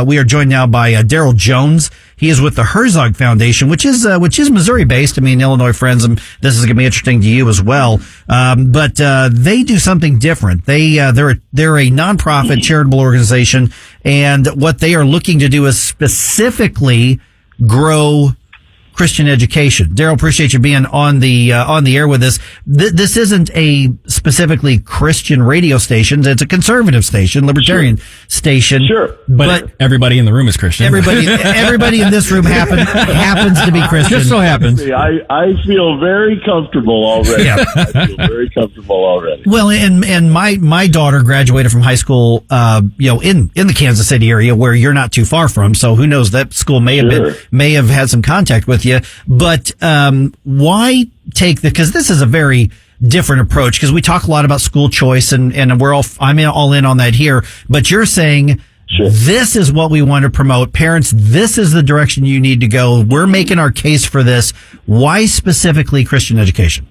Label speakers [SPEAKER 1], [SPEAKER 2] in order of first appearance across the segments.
[SPEAKER 1] We are joined now by Darrell Jones. He is with the Herzog Foundation, which is Missouri based. I mean, Illinois friends, and this is going to be interesting to you as well. But they do something different. They're a nonprofit charitable organization, and what they are looking to do is specifically grow Christian education. Darrell, appreciate you being on the air with us. This isn't a specifically Christian radio station. It's a conservative station, libertarian station.
[SPEAKER 2] Sure.
[SPEAKER 3] But everybody in the room is Christian.
[SPEAKER 1] Everybody in this room happens to be Christian.
[SPEAKER 3] Just so happens.
[SPEAKER 2] I feel very comfortable already.
[SPEAKER 1] Yeah.
[SPEAKER 2] I feel very comfortable already.
[SPEAKER 1] Well, and my daughter graduated from high school, in the Kansas City area where you're not too far from. So who knows, that school may have had some contact with you. But why take because this is a very different approach, because we talk a lot about school choice and I'm all in on that here. But you're saying this is what we want to promote. Parents, this is the direction you need to go. We're making our case for this. Why specifically Christian education?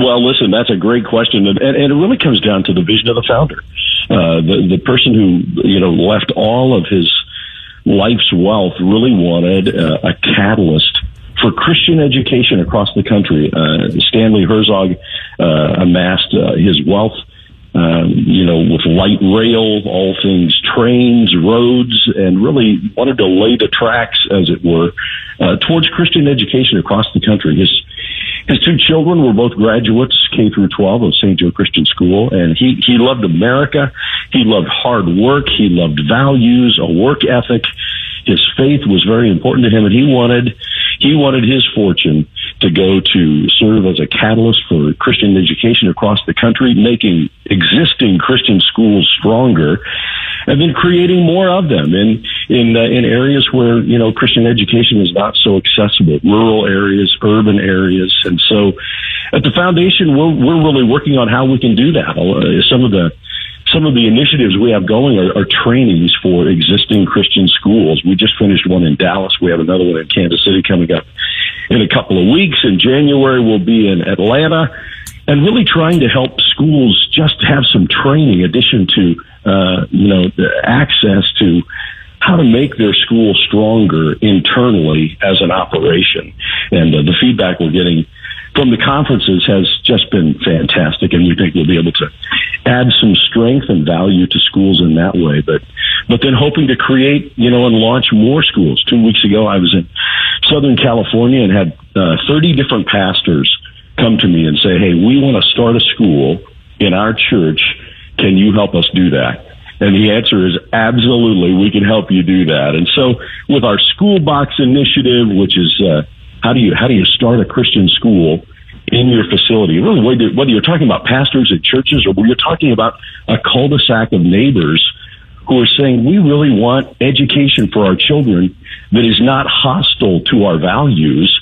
[SPEAKER 2] Well, listen, that's a great question, and it really comes down to the vision of the founder, the person who left all of his life's wealth, really wanted a catalyst for Christian education across the country. Stanley Herzog amassed his wealth, with light rail, all things trains, roads, and really wanted to lay the tracks, as it were, towards Christian education across the country. His two children were both graduates, K through 12 of St. Joe Christian School, and he loved America. He loved hard work. He loved values, a work ethic. His faith was very important to him, and he wanted his fortune to go to serve as a catalyst for Christian education across the country, making existing Christian schools stronger, and then creating more of them in areas where Christian education is not so accessible, rural areas, urban areas. And so at the foundation, we're really working on how we can do that. Some of the initiatives we have going are trainings for existing Christian schools. We just finished one in Dallas. We have another one in Kansas City coming up in a couple of weeks. In January, we'll be in Atlanta, and really trying to help schools just have some training, in addition to the access to how to make their school stronger internally as an operation. And the feedback we're getting from the conferences has just been fantastic, and we think we'll be able to add some strength and value to schools in that way. But then hoping to create, and launch more schools. 2 weeks ago, I was in Southern California and had 30 different pastors come to me and say, "Hey, we want to start a school in our church. Can you help us do that?" And the answer is absolutely, we can help you do that. And so with our School Box initiative, which is how do you start a Christian school in your facility? Really, whether you're talking about pastors at churches or whether you're talking about a cul-de-sac of neighbors who are saying, we really want education for our children that is not hostile to our values,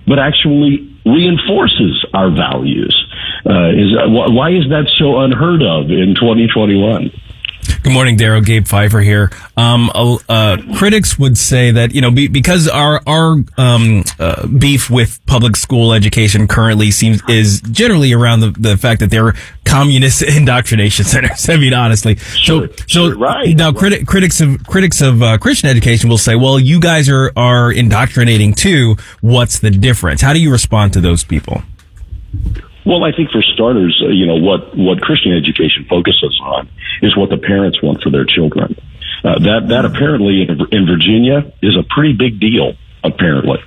[SPEAKER 2] but actually reinforces our values. Why is that so unheard of in 2021?
[SPEAKER 3] Good morning, Darrell. Gabe Pfeiffer here. Critics would say that, because our beef with public school education currently is generally around the fact that they're communist indoctrination centers. I mean, honestly. So right. Now critics of Christian education will say, well, you guys are indoctrinating too. What's the difference? How do you respond to those people?
[SPEAKER 2] Well, I think for starters, what Christian education focuses on is what the parents want for their children. That apparently in Virginia is a pretty big deal, apparently.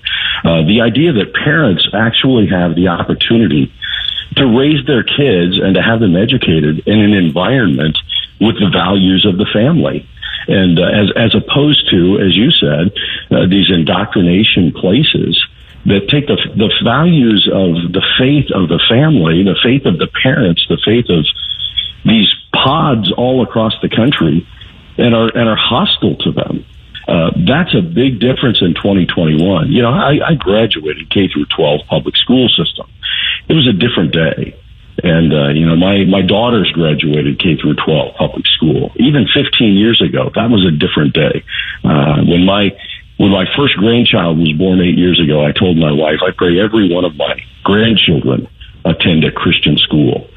[SPEAKER 2] The idea that parents actually have the opportunity to raise their kids and to have them educated in an environment with the values of the family. And as opposed to, as you said, these indoctrination places that take the values of the faith of the family, the faith of the parents, the faith of these pods all across the country, and are hostile to them. That's a big difference in 2021. I graduated K through 12 public school system. It was a different day. And, my daughters graduated K through 12 public school. Even 15 years ago, that was a different day. When my first grandchild was born 8 years ago, I told my wife, I pray every one of my grandchildren attend a Christian school.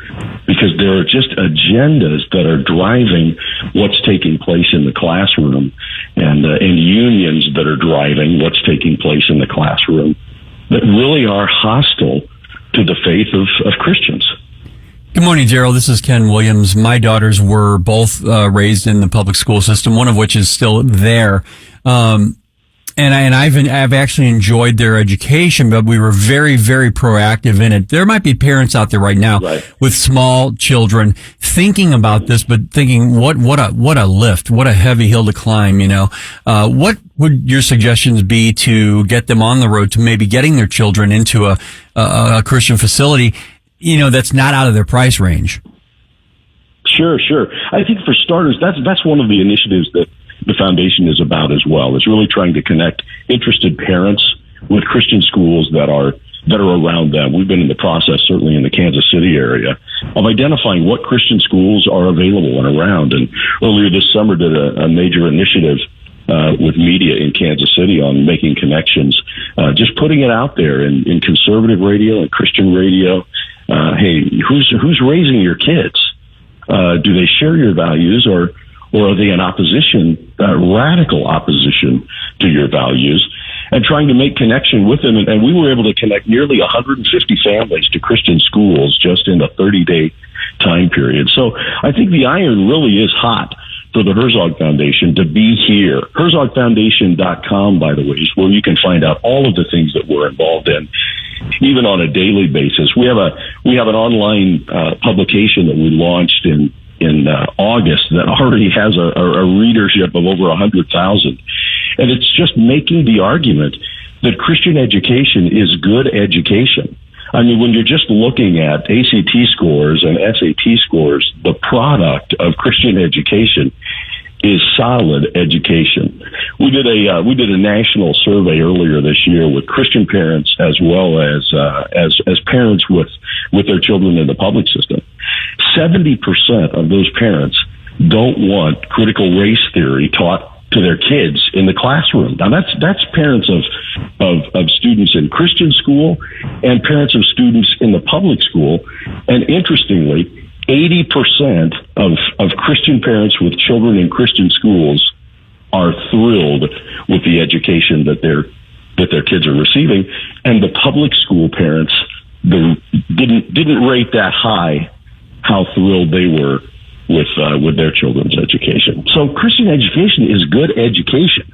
[SPEAKER 2] because there are just agendas that are driving what's taking place in the classroom, and unions that are driving what's taking place in the classroom that really are hostile to the faith of Christians.
[SPEAKER 4] Good morning, Darrell. This is Ken Williams. My daughters were both raised in the public school system, one of which is still there. And I've actually enjoyed their education, but we were very, very proactive in it. There might be parents out there right now with small children thinking about this, but thinking, what a lift, what a heavy hill to climb, what would your suggestions be to get them on the road to maybe getting their children into a Christian facility, that's not out of their price range?
[SPEAKER 2] Sure. I think for starters, that's one of the initiatives that the foundation is about as well. It's really trying to connect interested parents with Christian schools that are around them. We've been in the process, certainly in the Kansas City area, of identifying what Christian schools are available and around. And earlier this summer did a major initiative with media in Kansas City on making connections, just putting it out there in conservative radio and Christian radio. Hey, who's raising your kids? Do they share your values, or are they in opposition, radical opposition to your values? And trying to make connection with them. And we were able to connect nearly 150 families to Christian schools just in a 30-day time period. So I think the iron really is hot for the Herzog Foundation to be here. HerzogFoundation.com, by the way, is where you can find out all of the things that we're involved in, even on a daily basis. We have an online publication that we launched in August that already has a readership of over 100,000. And it's just making the argument that Christian education is good education. I mean, when you're just looking at ACT scores and SAT scores, the product of Christian education is solid education. We did a national survey earlier this year with Christian parents as well as parents with their children in the public system. 70% of those parents don't want critical race theory taught to their kids in the classroom. Now that's parents of students in Christian school and parents of students in the public school. And interestingly, 80% of Christian parents with children in Christian schools are thrilled with the education that their kids are receiving, and the public school parents didn't rate that high how thrilled they were with their children's education. So Christian education is good education.